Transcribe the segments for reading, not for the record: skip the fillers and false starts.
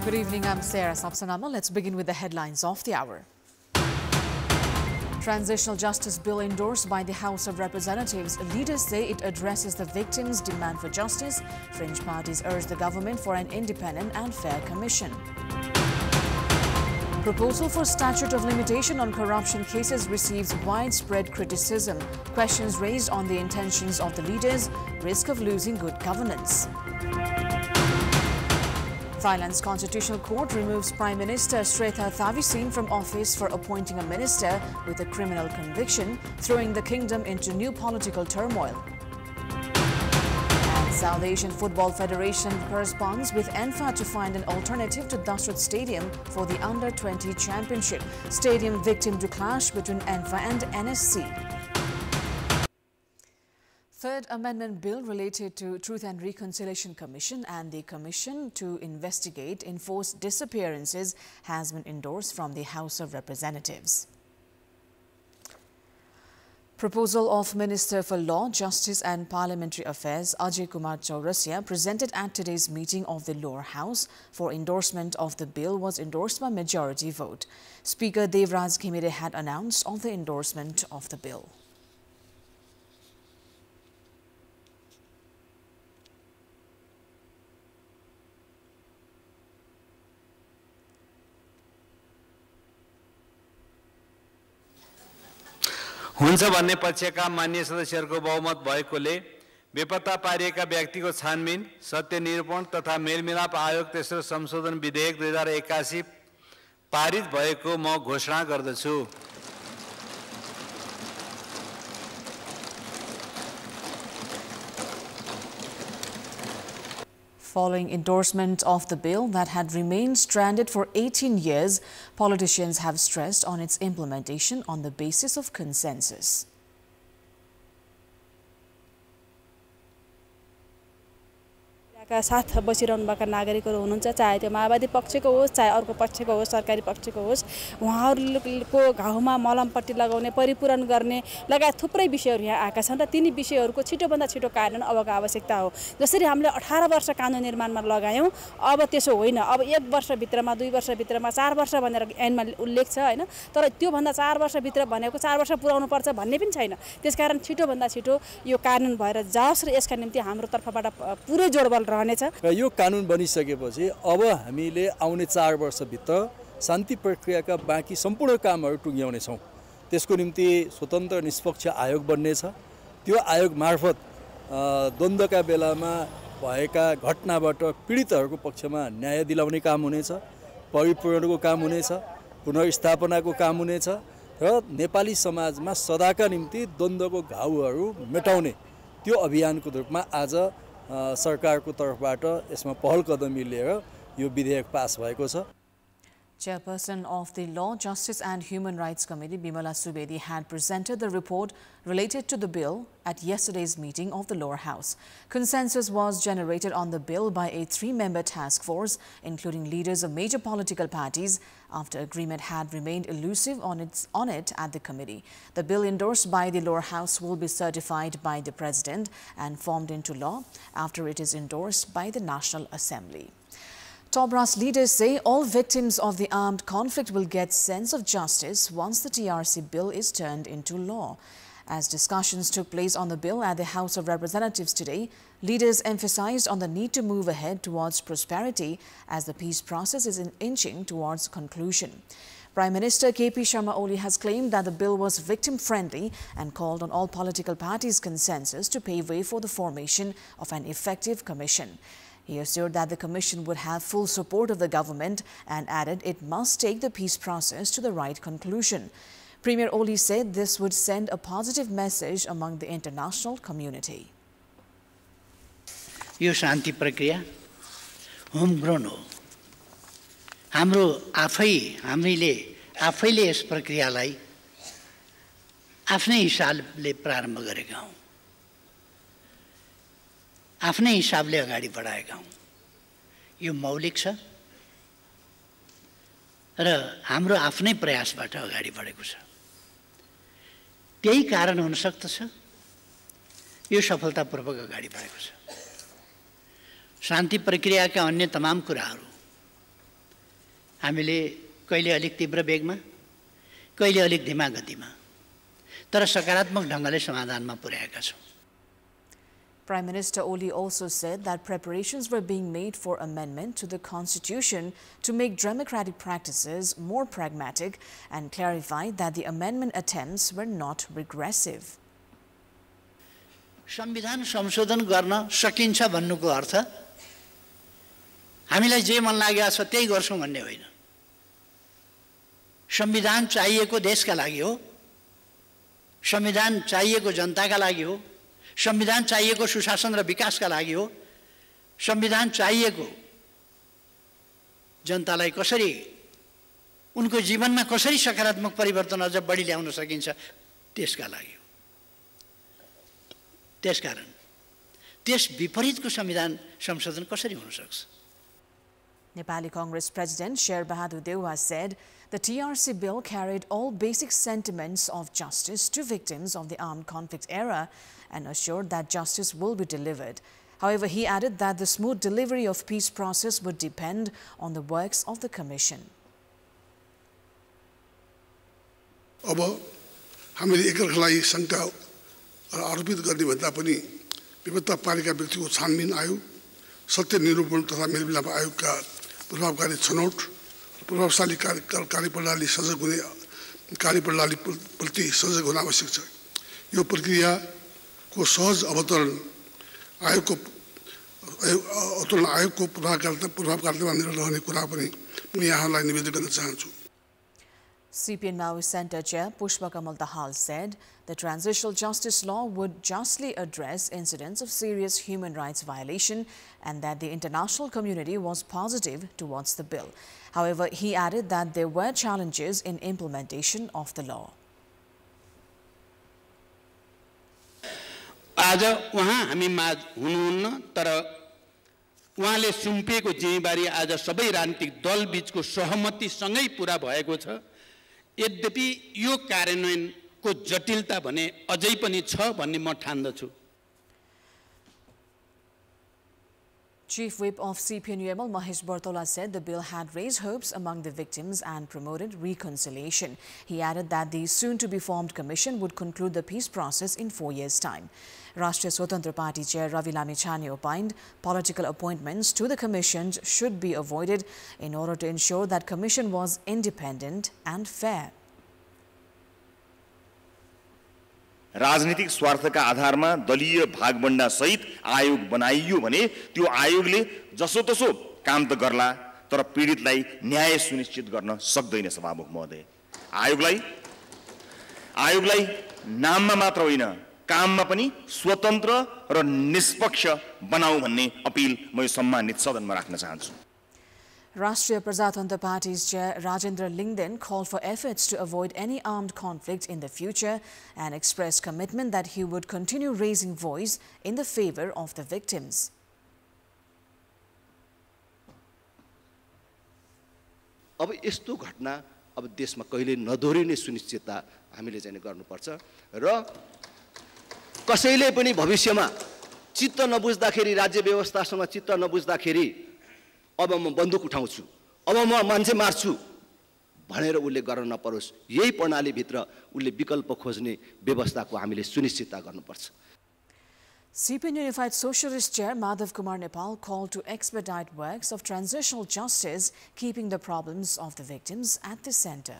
Good evening, I'm Sarah Sapsanama. Let's begin with the headlines of the hour. Transitional Justice Bill endorsed by the House of Representatives. Leaders say it addresses the victims' demand for justice. Fringe parties urge the government for an independent and fair commission. Proposal for statute of limitation on corruption cases receives widespread criticism. Questions raised on the intentions of the leaders, risk of losing good governance. Thailand's Constitutional Court removes Prime Minister Sretha Thavisin from office for appointing a minister with a criminal conviction, throwing the kingdom into new political turmoil. And South Asian Football Federation corresponds with ENFA to find an alternative to Dasrat Stadium for the Under-20 Championship. Stadium victim to clash between ENFA and NSC. Third Amendment Bill related to Truth and Reconciliation Commission and the Commission to investigate enforced disappearances has been endorsed from the House of Representatives. Proposal of Minister for Law, Justice and Parliamentary Affairs Ajay Kumar Chaurasia presented at today's meeting of the lower house for endorsement of the bill was endorsed by majority vote. Speaker Devraj Khimere had announced on the endorsement of the bill. हुन्छ भन्ने पक्षका मान्य सदस्यहरूको बहुमत भएकोले बेपत्ता पारिएका व्यक्तिको छानबिन, सत्य निरूपण तथा मेलमिलाप आयोग तेस्रो संशोधन विधेयक 2081 पारित भएको म घोषणा गर्दछु। Following endorsement of the bill that had remained stranded for 18 years, politicians have stressed on its implementation on the basis of consensus. का साथ बसिरहनुभएका नागरिकहरू हुनुहुन्छ, चाहे त्यो माओवादी पक्षको होस् चाहे अर्को पक्षको होस् सरकारी पक्षको होस्, उहाँहरूको घाउमा मलमपट्टी लगाउने परिपूरण गर्ने लगायत थुप्रै विषयहरू यहाँ आएका छन् र तिनी विषयहरूको छिटोभन्दा छिटो कार्यान्वयन अबको आवश्यकता हो। जसरी हामीले 18 वर्ष कानुन निर्माणमा लगायौं, अब त्यसो होइन। अब 1 वर्षभित्रमा 2 वर्षभित्रमा 4 वर्ष भनेर ऐनमा उल्लेख छ हैन, तर त्यो भन्दा 4 वर्षभित्र भनेको 4 वर्ष पुर्याउनु पर्छ भन्ने पनि छैन। त्यसकारण छिटोभन्दा छिटो यो कानुन भएर जाओस् र यसका निम्ति हाम्रो तर्फबाट पुरै जोडबल र यो कानुन बनिसकेपछि अब हामीले आउने 4 वर्षभित्र शान्ति प्रक्रियाका बाँकी सम्पूर्ण कामहरू टुङ्ग्याउने छौं। त्यसको निम्ति स्वतन्त्र निष्पक्ष आयोग बन्नेछ। त्यो आयोग मार्फत द्वन्द्वका बेलामा भएका घटनाबाट पीडितहरूको पक्षमा न्याय दिलाउने काम हुनेछ, परिपूरणको काम हुनेछ, पुनर्स्थापनाको काम हुनेछ र नेपाली समाजमा सदाका निम्ति द्वन्द्वको घाउहरू मेटाउने त्यो अभियानको रूपमा आज सरकारको तर्फबाट यसमा पहल कदमी लिएर यो विधेयक पास भएको छ। Chairperson of the Law, Justice and Human Rights Committee, Bimala Subedi, had presented the report related to the bill at yesterday's meeting of the lower house. Consensus was generated on the bill by a 3-member task force, including leaders of major political parties, after agreement had remained elusive on it at the committee. The bill endorsed by the lower house will be certified by the President and formed into law after it is endorsed by the National Assembly. Top brass leaders say all victims of the armed conflict will get sense of justice once the TRC bill is turned into law. As discussions took place on the bill at the House of Representatives today, leaders emphasized on the need to move ahead towards prosperity as the peace process is inching towards conclusion. Prime Minister KP Sharma Oli has claimed that the bill was victim-friendly and called on all political parties' consensus to pave way for the formation of an effective commission. He assured that the commission would have full support of the government and added it must take the peace process to the right conclusion. Premier Oli said this would send a positive message among the international community. यो शान्ति प्रक्रिया home grown हो। हाम्रो हामीले आफैले yes प्रक्रियालाई आफ्नै हिसाबले प्रारम्भ गरेका हौं, आफ्नै हिसाबले अगाडि बढाएका हौं। यो मौलिक छ र हाम्रो आफ्नै प्रयासबाट अगाडि बढेको छ। त्यही कारण हुन सक्दछ यो सफलतापूर्वक अगाडि बढेको छ। शान्ति प्रक्रियाका अन्य तमाम कुराहरू हामीले कहिले अलिक तीव्र वेगमा, कहिले अलिक धीमा गतिमा, तर सकारात्मक ढङ्गले समाधानमा पुर्याएका छौँ। Prime Minister Oli also said that preparations were being made for amendment to the Constitution to make democratic practices more pragmatic and clarified that the amendment attempts were not regressive. संविधान संशोधन गर्न सकिन्छ भन्नुको अर्थ हामीलाई जे मन लागेको छ त्यही गर्छौं भन्ने होइन। संविधान चाहिएको देशका लागि हो, संविधान चाहिएको जनताका लागि हो, संविधान चाहिएको सुशासन र विकासका लागि हो, संविधान चाहिएको जनतालाई कसरी उनको जीवनमा कसरी सकारात्मक परिवर्तन अझ बढी ल्याउन सकिन्छ त्यसका लागि हो। त्यसकारण त्यस विपरीतको संविधान संशोधन कसरी हुन सक्छ? Nepali Congress President Sher Bahadur Deuwa said the TRC bill carried all basic sentiments of justice to victims of the armed conflict era and assured that justice will be delivered. However, he added that the smooth delivery of peace process would depend on the works of the Commission. अब हामीले एकअर्कालाई शंका आरोपित गर्ने भन्दा पनि विपत्ता पारेका व्यक्तिको छानबिन आयोग, सत्य निरूपण तथा मेलमिलाप आयोगका प्रभावकारी छनौट, प्रभावशाली कार्यप्रणाली सजग हुने कार्यप्रणाली प्रति सजग हुन आवश्यक छ। यो प्रक्रियाको सहज अवतरण आयोगको प्रभावकारितामा निर्भर रहने कुरा पनि म यहाँलाई निवेदन गर्न चाहन्छु। CPN Maoist Center Chair Pushpa Kamal Dahal said the transitional justice law would justly address incidents of serious human rights violation and that the international community was positive towards the bill. However, he added that there were challenges in implementation of the law. आज वहाँ हामी माझ हुनुहुन्न, तर उहाँले सुम्पिएको जिम्मेवारी आज सबै राजनीतिक दल बीचको सहमतिसँगै पूरा भएको छ। यद्यपि यो कार्यान्वयनको जटिलता भने अझै पनि छ भन्ने म ठान्दछु। Chief Whip of CPN-UML Mahesh Bartola said the bill had raised hopes among the victims and promoted reconciliation. He added that the soon-to-be-formed commission would conclude the peace process in 4 years' time. Rashtriya Swatantra Party Chair Ravi Lamichhane opined political appointments to the commissions should be avoided in order to ensure that commission was independent and fair. राजनीतिक स्वार्थका आधारमा दलीय भागबण्डा सहित आयोग बनाइयो भने त्यो आयोगले जसोतसो काम त गर्ला, तर पीडितलाई न्याय सुनिश्चित गर्न सक्दैन। सभामुख महोदय, आयोगलाई नाममा मात्र होइन काममा पनि स्वतन्त्र र निष्पक्ष बनाऊ भन्ने अपील म यो सम्मानित सदनमा राख्न चाहन्छु। Rashtriya Prajatantra Party's Chair Rajendra Lingden called for efforts to avoid any armed conflict in the future and expressed commitment that he would continue raising voice in the favor of the victims. अब यस्तो घटना अब देशमा कहिले नदोहोरिने सुनिश्चितता हामीले चाहिँ गर्नुपर्छ र कसैले पनि भविष्यमा चित्त नबुझ्दाखेरि, राज्य व्यवस्थासँग चित्त नबुझ्दाखेरि अब म बन्दुक उठाउँछु, अब म मान्छे मार्छु भनेर उसले गर्न नपरोस्। यही प्रणालीभित्र उसले विकल्प खोज्ने व्यवस्थाको हामीले सुनिश्चितता गर्नुपर्छ। CPN Unified Socialist Chair Madhav Kumar Nepal called to expedite works of transitional justice, keeping the problems of the victims at the center.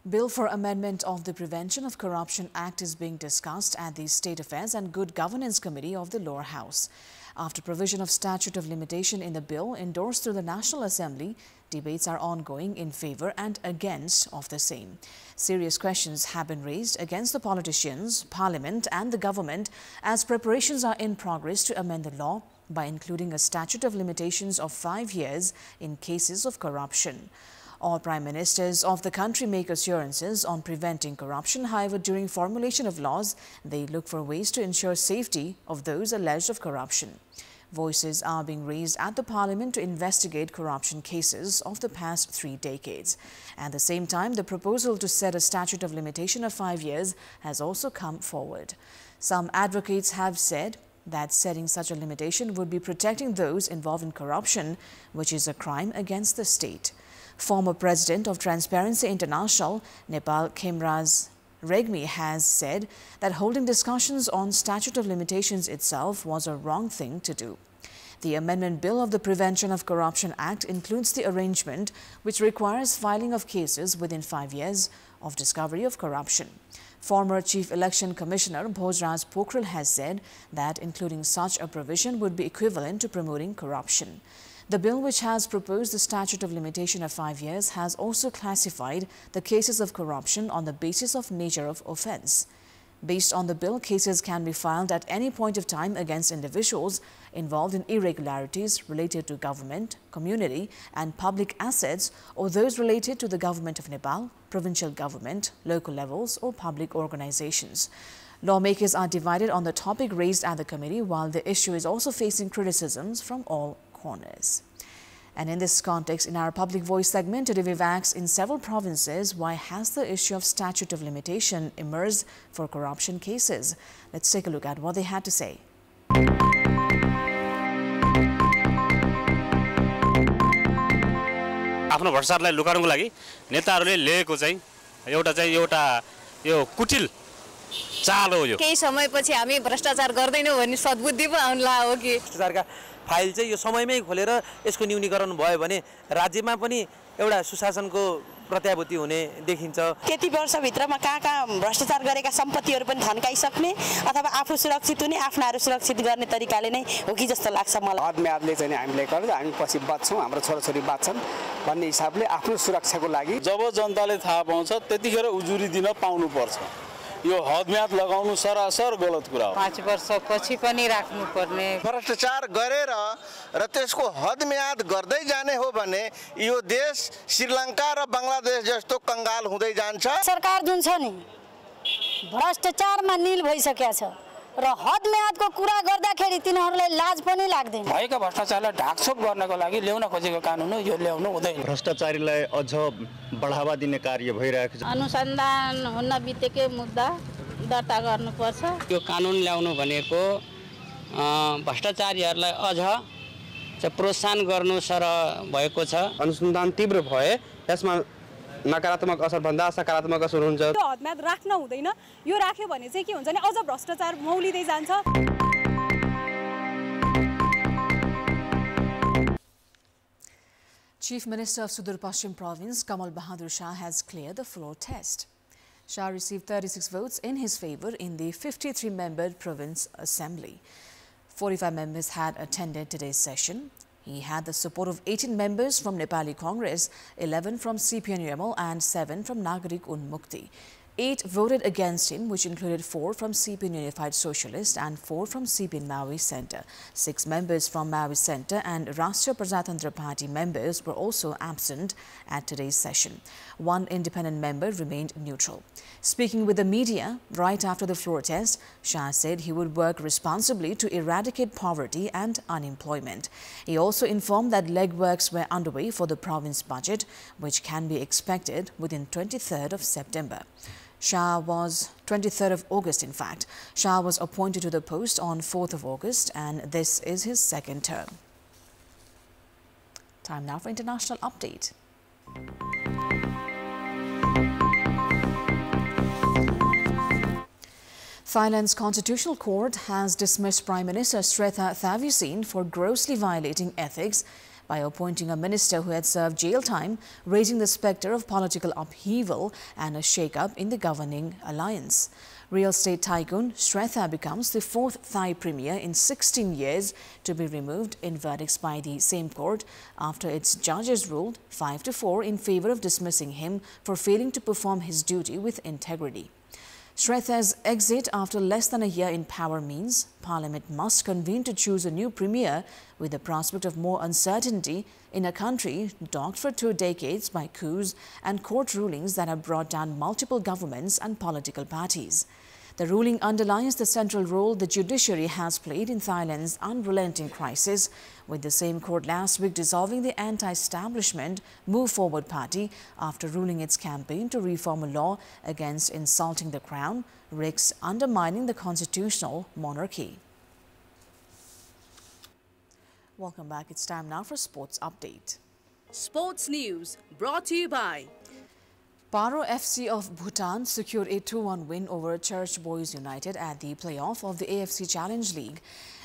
Bill for Amendment of the Prevention of Corruption Act is being discussed at the State Affairs and Good Governance Committee of the Lower House. After provision of statute of limitation in the bill endorsed through the National Assembly, debates are ongoing in favor and against of the same. Serious questions have been raised against the politicians, Parliament and the government as preparations are in progress to amend the law by including a statute of limitations of 5 years in cases of corruption. All prime ministers of the country make assurances on preventing corruption. However, during formulation of laws, they look for ways to ensure safety of those alleged of corruption. Voices are being raised at the Parliament to investigate corruption cases of the past 3 decades. At the same time, the proposal to set a statute of limitation of 5 years has also come forward. Some advocates have said that setting such a limitation would be protecting those involved in corruption, which is a crime against the state. Former President of Transparency International, Nepal Khemraz Regmi, has said that holding discussions on statute of limitations itself was a wrong thing to do. The Amendment Bill of the Prevention of Corruption Act includes the arrangement which requires filing of cases within 5 years of discovery of corruption. Former Chief Election Commissioner Bhojraj Pokhrel has said that including such a provision would be equivalent to promoting corruption. The bill, which has proposed the statute of limitation of 5 years, has also classified the cases of corruption on the basis of nature of offence. Based on the bill, cases can be filed at any point of time against individuals involved in irregularities related to government, community and public assets, or those related to the government of Nepal, provincial government, local levels or public organizations. Lawmakers are divided on the topic raised at the committee, while the issue is also facing criticisms from all corners. And in this context, in our Public Voice segment, today we've asked in several provinces, why has the issue of statute of limitation emerged for corruption cases? Let's take a look at what they had to say. आफ्नो भ्रष्टाचारलाई लुकाउनको लागि नेताहरूले लिएको चाहिँ एउटा यो कुटिल चाल हो। यो केही समयपछि हामी भ्रष्टाचार गर्दैनौं भन्ने सद्बुद्धि पो आउला हो कि भ्रष्टाचारका फाइल चाहिँ यो समयमै खोलेर यसको न्यूनीकरण भयो भने राज्यमा पनि एउटा सुशासनको प्रत्याभूति हुने देखिन्छ। त्यति वर्षभित्रमा कहाँ भ्रष्टाचार गरेका सम्पत्तिहरू पनि थन्काइसक्ने अथवा आफू सुरक्षित हुने आफ्नाहरू सुरक्षित गर्ने तरिकाले नै हो कि जस्तो लाग्छ मलाई। हदम्यादले चाहिँ हामीले गर्दा हामी पछि बच्छौं, हाम्रो छोराछोरी बाँच्छन् भन्ने हिसाबले आफ्नो सुरक्षाको लागि जब जनताले थाहा पाउँछ त्यतिखेर उजुरी दिन पाउनु पर्छ। यो हदम्याद लगाउनु सरासर गलत कुरा हो। 5 वर्षपछि पनि राख्नु पर्ने। भ्रष्टाचार गरेर र त्यसको हदम्याद गर्दै जाने हो भने यो देश श्रीलंका र बंगलादेश जस्तो कंगाल हुँदै जान्छ। सरकार जुन छ नि भ्रष्टाचारमा नील भइसकेको छ र हदम्यादको कुरा गर्दाखेरि तिनीहरूलाई लाज पनि लाग्दैन। भएका भ्रष्टाचारलाई ढाकछोप गर्नको लागि ल्याउन खोजेको कानुन हो, यो ल्याउनु हुँदैन। भ्रष्टाचारीलाई अझ बढावा दिने कार्य भइरहेको छ। अनुसन्धान हुन बितेकै मुद्दा दर्ता गर्नुपर्छ। यो कानुन ल्याउनु भनेको भ्रष्टाचारीहरूलाई अझ प्रोत्साहन गर्नु सर भएको छ। अनुसन्धान तीव्र भए यसमा नकारात्मक असर भन्दा सकारात्मक असर हुन्छ। त्यो हदम्याद राख्न हुँदैन। यो राख्यो भने चाहिँ के हुन्छ नि अझ भ्रष्टाचार मौलिँदै जान्छ। Chief Minister of Sudur Pashchim Province, Kamal Bahadur Shah, has cleared the floor test. Shah received 36 votes in his favour in the 53-member Province Assembly. 45 members had attended today's session. He had the support of 18 members from Nepali Congress, 11 from CPN-UML and 7 from Nagarik Unmukti. 8 voted against him, which included 4 from CPN Unified Socialist and 4 from CPN Maoist Centre. 6 members from Maoist Centre and Rashtriya Prajatantra Party members were also absent at today's session. 1 independent member remained neutral. Speaking with the media right after the floor test, Shah said he would work responsibly to eradicate poverty and unemployment. He also informed that legworks were underway for the province budget, which can be expected within 23rd of September. 23rd of August, in fact. Shah was appointed to the post on 4th of August, and this is his second term. Time now for international update. Thailand's Constitutional Court has dismissed Prime Minister Sretha Thavisin for grossly violating ethics by appointing a minister who had served jail time, raising the spectre of political upheaval and a shake-up in the governing alliance. Real estate tycoon Sretha becomes the 4th Thai premier in 16 years to be removed in verdicts by the same court after its judges ruled 5-4 in favour of dismissing him for failing to perform his duty with integrity. Sretha's exit after less than a year in power means Parliament must convene to choose a new premier, with the prospect of more uncertainty in a country dogged for 2 decades by coups and court rulings that have brought down multiple governments and political parties. The ruling underlines the central role the judiciary has played in Thailand's unrelenting crisis, with the same court last week dissolving the anti-establishment Move Forward party after ruling its campaign to reform a law against insulting the crown risks undermining the constitutional monarchy. Welcome back. It's time now for Sports Update. Sports News brought to you by Paro FC of Bhutan secured a 2-1 win over Church Boys United at the playoff of the AFC Challenge League.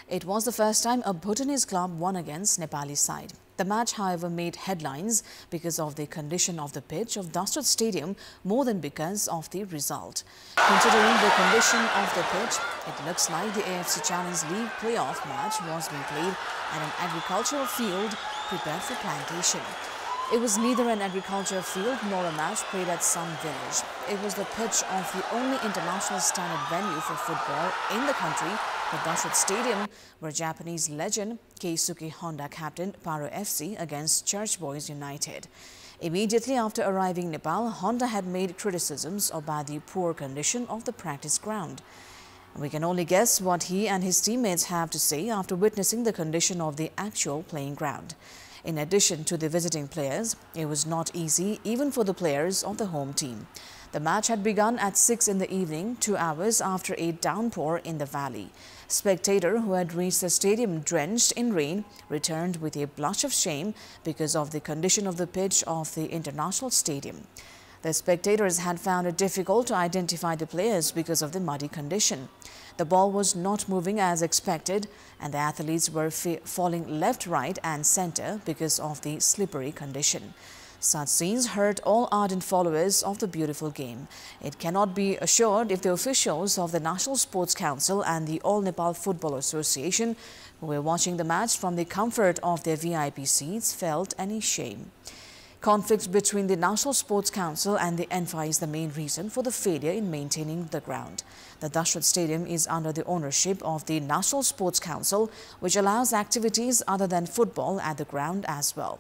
It was the first time a Bhutanese club won against Nepali side. The match, however, made headlines because of the condition of the pitch of Dasrat Stadium more than because of the result. Considering the condition of the pitch, it looks like the AFC Challenge League playoff match was being played at an agricultural field prepared for plantation. It was neither an agricultural field nor a match played at some village. It was the pitch of the only international standard venue for football in the country, the Dasrat Stadium, where Japanese legend Keisuke Honda captained Paro FC against Church Boys United. Immediately after arriving in Nepal, Honda had made criticisms about the poor condition of the practice ground. We can only guess what he and his teammates have to say after witnessing the condition of the actual playing ground. In addition to the visiting players, it was not easy even for the players of the home team. The match had begun at 6 in the evening, 2 hours after a downpour in the valley. Spectator who had reached the stadium drenched in rain returned with a blush of shame because of the condition of the pitch of the international stadium. The spectators had found it difficult to identify the players because of the muddy condition. The ball was not moving as expected, and the athletes were falling left, right and center because of the slippery condition. Such scenes hurt all ardent followers of the beautiful game. It cannot be assured if the officials of the National Sports Council and the All Nepal Football Association, who were watching the match from the comfort of their VIP seats, felt any shame. Conflict between the National Sports Council and the ENFA is the main reason for the failure in maintaining the ground. The Dasrat Stadium is under the ownership of the National Sports Council, which allows activities other than football at the ground as well.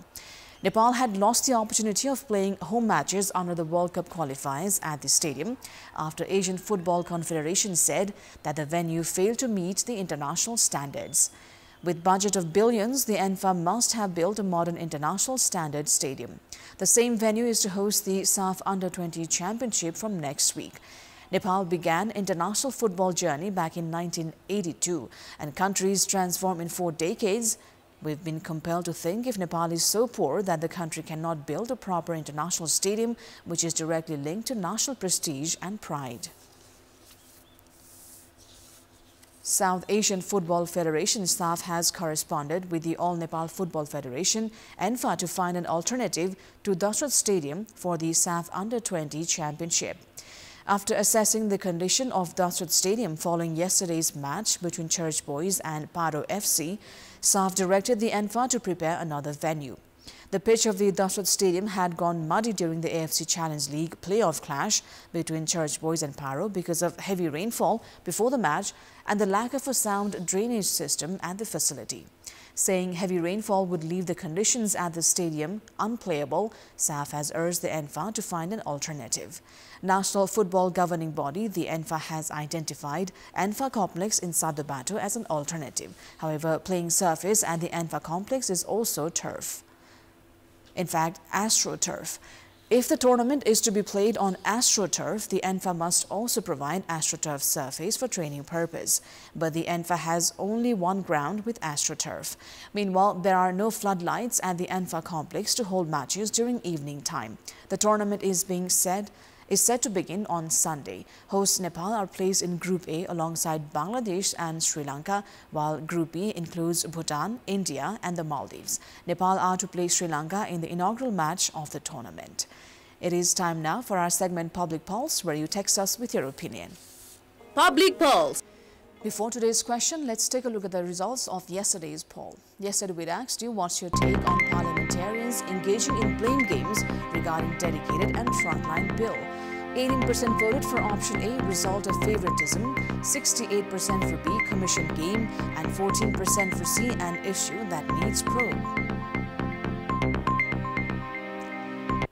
Nepal had lost the opportunity of playing home matches under the World Cup qualifiers at the stadium after Asian Football Confederation said that the venue failed to meet the international standards. With budget of billions, the ENFA must have built a modern international standard stadium. The same venue is to host the SAF Under-20 Championship from next week. Nepal began international football journey back in 1982, and countries transform in 4 decades. We've been compelled to think if Nepal is so poor that the country cannot build a proper international stadium, which is directly linked to national prestige and pride. South Asian Football Federation staff has corresponded with the All Nepal Football Federation, ENFA, to find an alternative to Dasrat Stadium for the SAF Under-20 Championship. After assessing the condition of Dasrat Stadium following yesterday's match between Church Boys and Paro FC, SAF directed the ENFA to prepare another venue. The pitch of the Dasrat Stadium had gone muddy during the AFC Challenge League playoff clash between Church Boys and Paro because of heavy rainfall before the match and the lack of a sound drainage system at the facility. Saying heavy rainfall would leave the conditions at the stadium unplayable, SAF has urged the ENFA to find an alternative. National Football Governing Body, the ENFA, has identified ENFA Complex in Sadobato as an alternative. However, playing surface at the ENFA Complex is also turf. In fact, AstroTurf. If the tournament is to be played on AstroTurf, the ENFA must also provide AstroTurf surface for training purpose. But the ENFA has only one ground with AstroTurf. Meanwhile, there are no floodlights at the ENFA complex to hold matches during evening time. The tournament is set to begin on Sunday. Hosts Nepal are placed in Group A alongside Bangladesh and Sri Lanka, while Group B includes Bhutan, India and the Maldives. Nepal are to play Sri Lanka in the inaugural match of the tournament. It is time now for our segment Public Pulse, where you text us with your opinion. Public Pulse. Before today's question, let's take a look at the results of yesterday's poll. Yesterday we asked you what's your take on parliamentarians engaging in blame games regarding dedicated and frontline bill. 18% voted for option A, result of favoritism, 68% for B, commission game, and 14% for C, an issue that needs probe.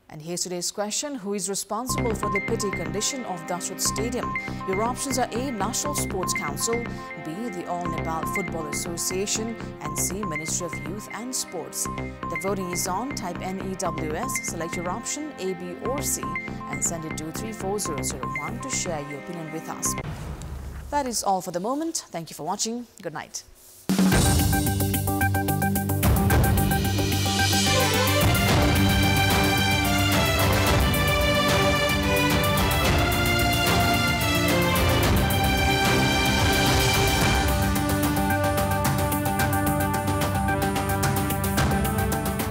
And here's today's question. Who is responsible for the pity condition of Dasrat Stadium? Your options are A, National Sports Council, B, the All Nepal Football Association, and C, Ministry of Youth and Sports. The voting is on. Type NEWS, select your option A, B or C, and send it to 34001 to share your opinion with us. That is all for the moment. Thank you for watching. Good night.